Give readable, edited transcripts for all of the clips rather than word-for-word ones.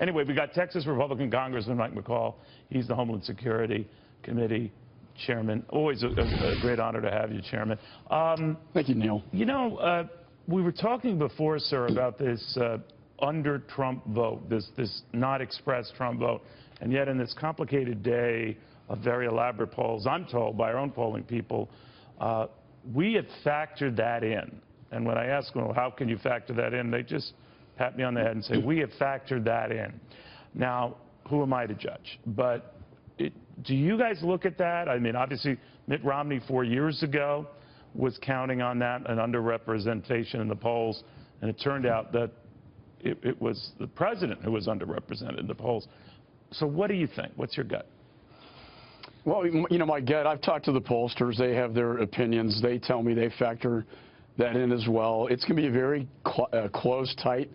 Anyway, we got Texas Republican Congressman Mike McCaul. He's the Homeland Security Committee Chairman. Always a great honor to have you, Chairman. Thank you, Neil. You know, we were talking before, sir, about this under-Trump vote, this not expressed Trump vote. And yet in this complicated day of very elaborate polls, I'm told by our own polling people, we had factored that in. And when I ask them, well, how can you factor that in, they just pat me on the head and say, we have factored that in. Now, who am I to judge? But do you guys look at that? I mean, obviously, Mitt Romney 4 years ago was counting on that, an underrepresentation in the polls, and it turned out that it was the president who was underrepresented in the polls. So what do you think? What's your gut? Well, you know, my gut, I've talked to the pollsters. They have their opinions. They tell me they factor that in as well. It's going to be a very close, tight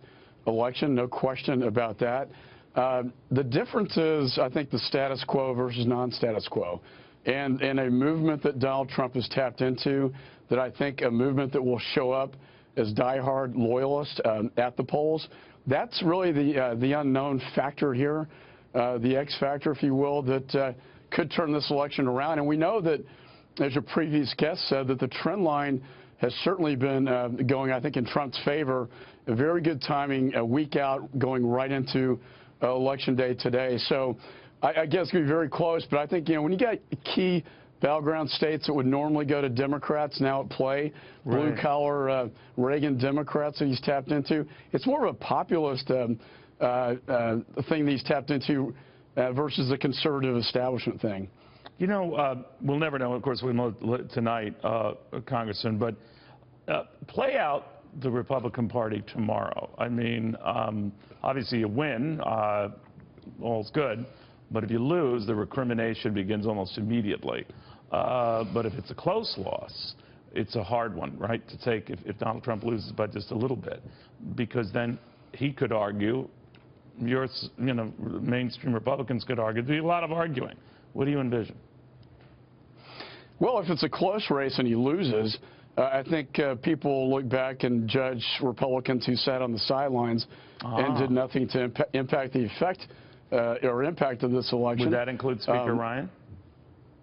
election, no question about that. The difference is, I think, the status quo versus non-status quo. And a movement that Donald Trump has tapped into, that I think a movement that will show up as diehard loyalists at the polls, that's really the unknown factor here, the X factor, if you will, that could turn this election around. And we know that, as your previous guest said, that the trend line has certainly been going, I think, in Trump's favor. A very good timing, a week out, going right into Election Day today. So I guess it's going to be very close. But I think, you know, when you got key battleground states that would normally go to Democrats now at play, right, blue-collar Reagan Democrats that he's tapped into, it's more of a populist thing that he's tapped into versus a conservative establishment thing. You know, we'll never know. Of course, we know tonight, Congressman, but play out the Republican Party tomorrow. I mean, obviously you win, all's good, but if you lose, the recrimination begins almost immediately. But if it's a close loss, it's a hard one, right, to take if Donald Trump loses by just a little bit, because then he could argue, you know, mainstream Republicans could argue. There'd be a lot of arguing. What do you envision? Well, if it's a close race and he loses, I think people will look back and judge Republicans who sat on the sidelines and did nothing to impact the effect or impact of this election. Would that include Speaker Ryan,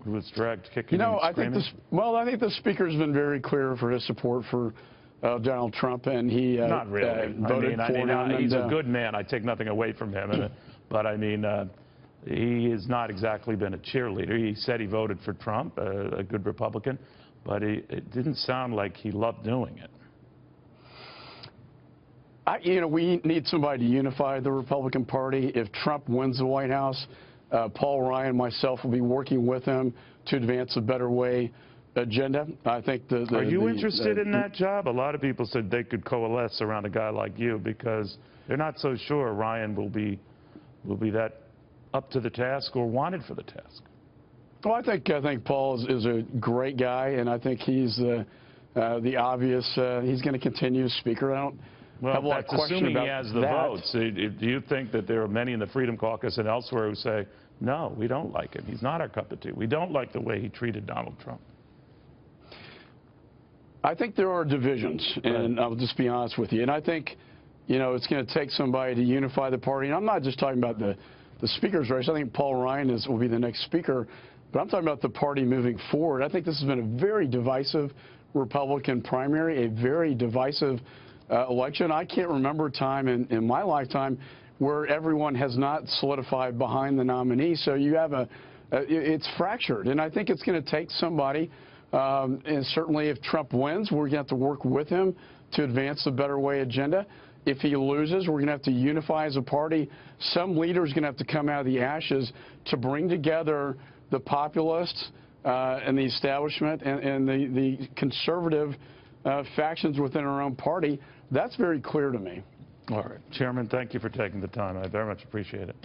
who was dragged kicking and screaming? I think the Speaker's been very clear for his support for Donald Trump, and he not really. voted for him. He's a good man. I take nothing away from him, but I mean, he has not exactly been a cheerleader. He said he voted for Trump, a good Republican, but it didn't sound like he loved doing it. You know, we need somebody to unify the Republican Party. If Trump wins the White House, Paul Ryan and myself will be working with him to advance a better way agenda. I think Are you interested in that job? A lot of people said they could coalesce around a guy like you because they're not so sure Ryan will be that up to the task or wanted for the task. Well, I think Paul is a great guy, and I think he's the obvious. He's going to continue as Speaker. I don't have a lot of question about assuming he has the votes. Do you think that there are many in the Freedom Caucus and elsewhere who say, no, we don't like him. He's not our cup of tea. We don't like the way he treated Donald Trump. I think there are divisions, and I'll just be honest with you. And I think, you know, it's going to take somebody to unify the party. And I'm not just talking about the Speaker's race. I think Paul Ryan will be the next Speaker. But I'm talking about the party moving forward. I think this has been a very divisive Republican primary, a very divisive election. I can't remember a time in my lifetime where everyone has not solidified behind the nominee. So you have it's fractured. And I think it's going to take somebody, and certainly if Trump wins, we're going to have to work with him to advance the Better Way agenda. If he loses, we're going to have to unify as a party. Some leaders are going to have to come out of the ashes to bring together the populists and the establishment and the conservative factions within our own party. That's very clear to me. All right. Chairman, thank you for taking the time. I very much appreciate it.